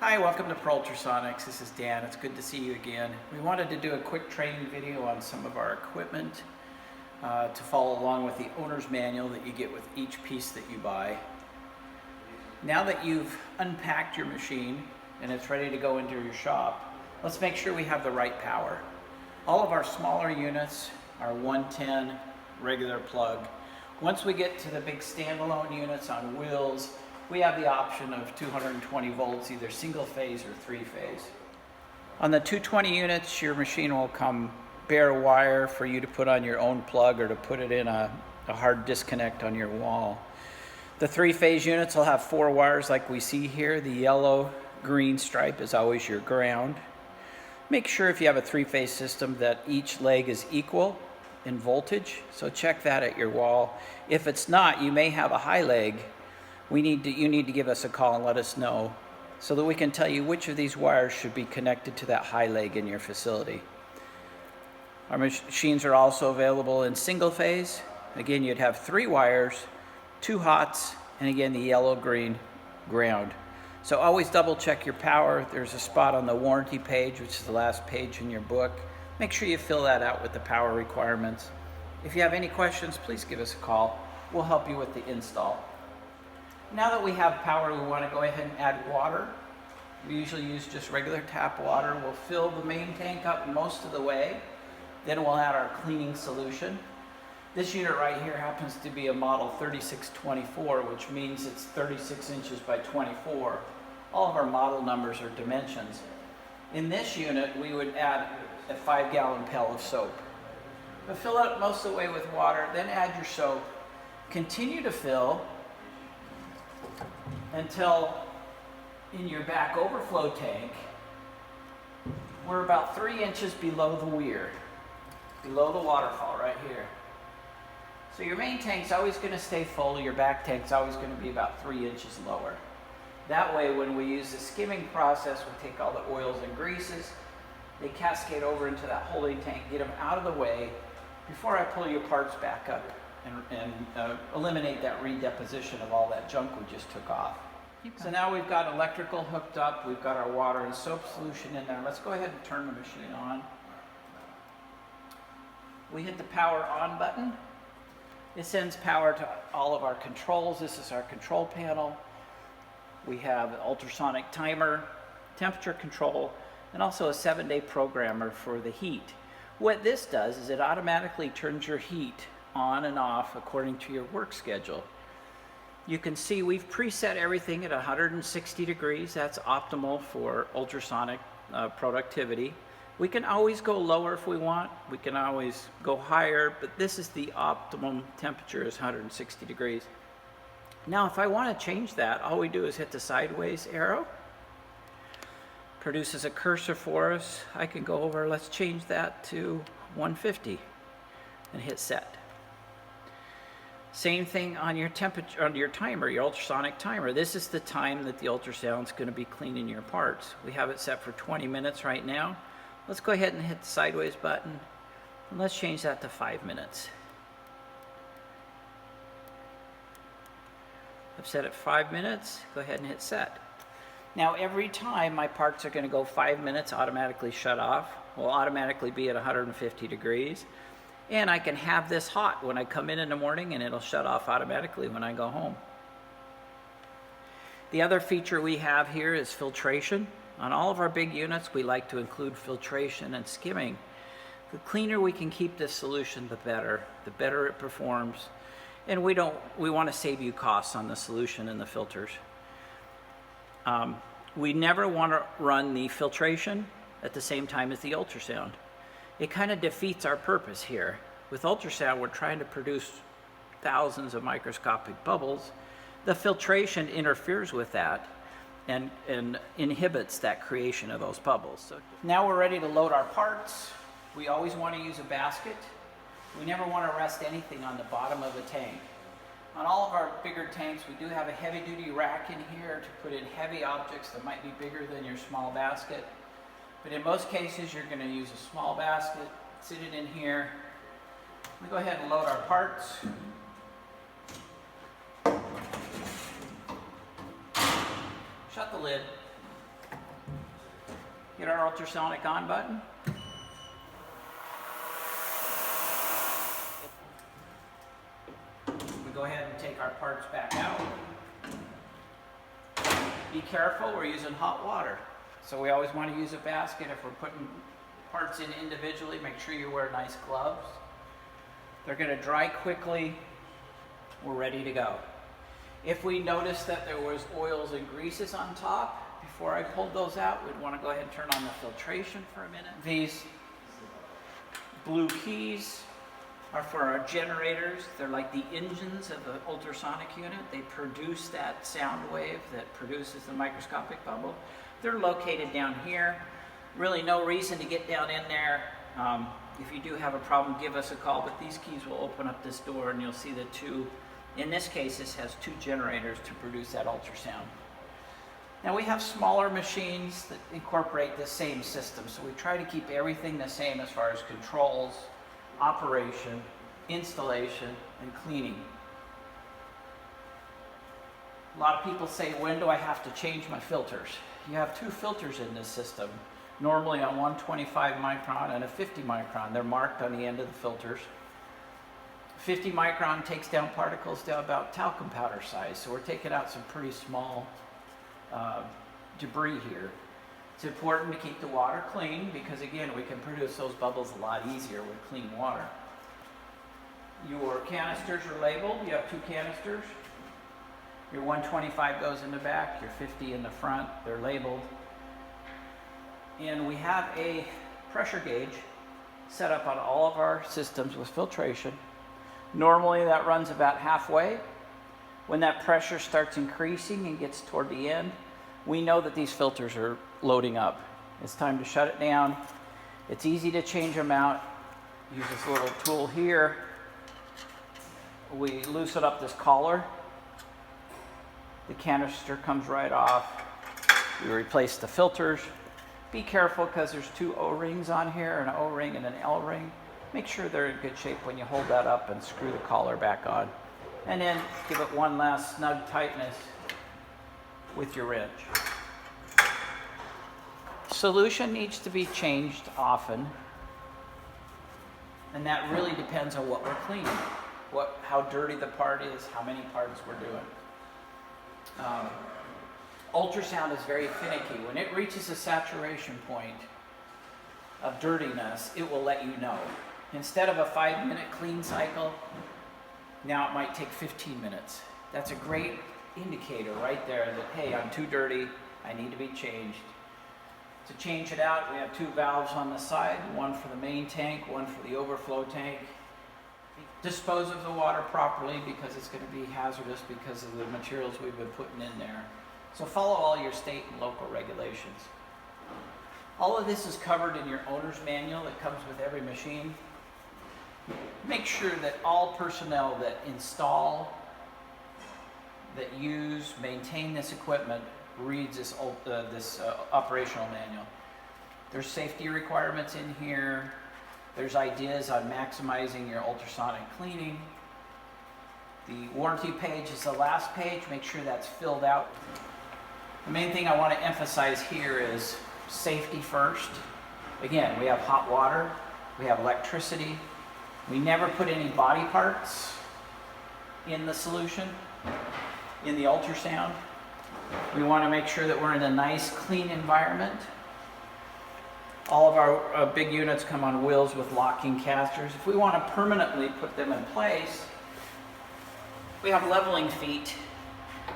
Hi, welcome to Ultrasonics. This is Dan. It's good to see you again. We wanted to do a quick training video on some of our equipment to follow along with the owner's manual that you get with each piece that you buy. Now that you've unpacked your machine and it's ready to go into your shop, let's make sure we have the right power. All of our smaller units are 110 regular plug. Once we get to the big standalone units on wheels, we have the option of 220 volts, either single phase or three phase. On the 220 units, your machine will come bare wire for you to put on your own plug or to put it in a hard disconnect on your wall. The three phase units will have 4 wires like we see here. The yellow green stripe is always your ground. Make sure if you have a three phase system that each leg is equal in voltage, so check that at your wall. If it's not, you may have a high leg. You need to give us a call and let us know so that we can tell you which of these wires should be connected to that high leg in your facility. Our machines are also available in single phase. Again, you'd have 3 wires, 2 hots, and again the yellow-green ground. So always double check your power. There's a spot on the warranty page, which is the last page in your book. Make sure you fill that out with the power requirements. If you have any questions, please give us a call. We'll help you with the install. Now that we have power, we want to go ahead and add water. We usually use just regular tap water. We'll fill the main tank up most of the way. Then we'll add our cleaning solution. This unit right here happens to be a model 3624, which means it's 36 inches by 24. All of our model numbers are dimensions. In this unit, we would add a 5-gallon pail of soap. But fill it most of the way with water, then add your soap. Continue to fill until in your back overflow tank, we're about 3 inches below the weir, below the waterfall right here. So your main tank's always going to stay full, your back tank's always going to be about 3 inches lower. That way, when we use the skimming process, we take all the oils and greases, they cascade over into that holding tank, get them out of the way before I pull your parts back up and eliminate that redeposition of all that junk we just took off. So now we've got electrical hooked up, we've got our water and soap solution in there. Let's go ahead and turn the machine on. We hit the power on button. It sends power to all of our controls. This is our control panel. We have an ultrasonic timer, temperature control, and also a 7-day programmer for the heat. What this does is it automatically turns your heat on and off according to your work schedule. You can see we've preset everything at 160 degrees. That's optimal for ultrasonic productivity. We can always go lower if we want. We can always go higher, but this is the optimum temperature is 160 degrees. Now, if I want to change that, all we do is hit the sideways arrow. Produces a cursor for us. I can go over, let's change that to 150 and hit set. Same thing on your temperature, on your timer, your ultrasonic timer. This is the time that the ultrasound's going to be cleaning your parts. We have it set for 20 minutes right now. Let's go ahead and hit the sideways button, and let's change that to 5 minutes. I've set it 5 minutes. Go ahead and hit set. Now every time my parts are going to go 5 minutes, automatically shut off. Will automatically be at 150 degrees. And I can have this hot when I come in the morning, and it'll shut off automatically when I go home. The other feature we have here is filtration. On all of our big units, we like to include filtration and skimming. The cleaner we can keep this solution, the better it performs. And we want to save you costs on the solution and the filters. We never want to run the filtration at the same time as the ultrasound. It kind of defeats our purpose here. With ultrasound, we're trying to produce thousands of microscopic bubbles. The filtration interferes with that and inhibits that creation of those bubbles. So now we're ready to load our parts. We always want to use a basket. We never want to rest anything on the bottom of the tank. On all of our bigger tanks, we do have a heavy-duty rack in here to put in heavy objects that might be bigger than your small basket. But in most cases, you're going to use a small basket, sit it in here. We go ahead and load our parts. Shut the lid. hit our ultrasonic on button. We go ahead and take our parts back out. Be careful, we're using hot water. So we always want to use a basket. If we're putting parts in individually, make sure you wear nice gloves. They're going to dry quickly. We're ready to go. If we notice that there was oils and greases on top, before I pulled those out, we'd want to go ahead and turn on the filtration for a minute. These blue keys are for our generators. They're like the engines of the ultrasonic unit. They produce that sound wave that produces the microscopic bubble. They're located down here. Really no reason to get down in there. If you do have a problem, give us a call, but these keys will open up this door and you'll see the two. In this case, this has two generators to produce that ultrasound. Now we have smaller machines that incorporate the same system, so we try to keep everything the same as far as controls, operation, installation, and cleaning. A lot of people say, when do I have to change my filters? You have two filters in this system, normally a 125 micron and a 50 micron. They're marked on the end of the filters. 50 micron takes down particles to about talcum powder size, so we're taking out some pretty small debris here. It's important to keep the water clean because, again, we can produce those bubbles a lot easier with clean water. Your canisters are labeled. You have two canisters. Your 125 goes in the back, your 50 in the front. They're labeled. And we have a pressure gauge set up on all of our systems with filtration. Normally that runs about halfway. When that pressure starts increasing and gets toward the end, we know that these filters are loading up. It's time to shut it down. It's easy to change them out. Use this little tool here. We loosen up this collar. The canister comes right off. We replace the filters. Be careful because there's two O-rings on here, an O-ring and an L-ring. Make sure they're in good shape when you hold that up and screw the collar back on. And then give it one last snug tightness with your wrench. Solution needs to be changed often, and that really depends on what we're cleaning, how dirty the part is, how many parts we're doing. Ultrasound is very finicky. When it reaches a saturation point of dirtiness, it will let you know. Instead of a 5-minute clean cycle, now it might take 15 minutes. That's a great indicator right there that, hey, I'm too dirty, I need to be changed. To change it out, we have two valves on the side, one for the main tank, one for the overflow tank. Dispose of the water properly because it's going to be hazardous because of the materials we've been putting in there. So follow all your state and local regulations. All of this is covered in your owner's manual that comes with every machine. Make sure that all personnel that install, that use, maintain this equipment reads this operational manual. There's safety requirements in here. There's ideas on maximizing your ultrasonic cleaning. The warranty page is the last page. Make sure that's filled out. The main thing I want to emphasize here is safety first. Again, we have hot water, we have electricity. We never put any body parts in the solution, in the ultrasound. We want to make sure that we're in a nice, clean environment. All of our big units come on wheels with locking casters. If we want to permanently put them in place, we have leveling feet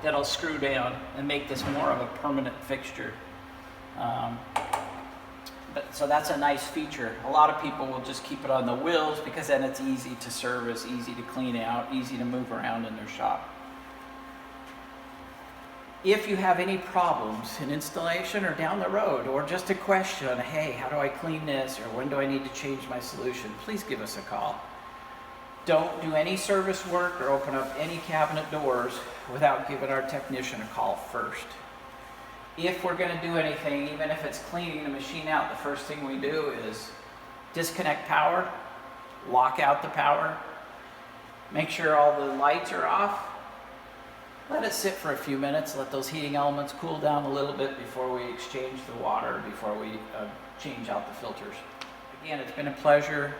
that'll screw down and make this more of a permanent fixture. So that's a nice feature. A lot of people will just keep it on the wheels because then it's easy to service, easy to clean out, easy to move around in their shop. If you have any problems in installation or down the road, or just a question, hey, how do I clean this, or when do I need to change my solution, please give us a call. Don't do any service work or open up any cabinet doors without giving our technician a call first. If we're going to do anything, even if it's cleaning the machine out, the first thing we do is disconnect power, lock out the power, make sure all the lights are off, Let it sit for a few minutes, let those heating elements cool down a little bit before we exchange the water, before we change out the filters. Again, it's been a pleasure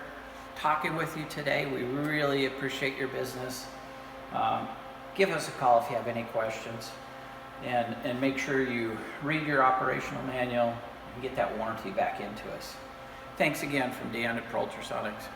talking with you today. We really appreciate your business. Give us a call if you have any questions, and make sure you read your operational manual and get that warranty back into us. Thanks again from Dan at Ultrasonics.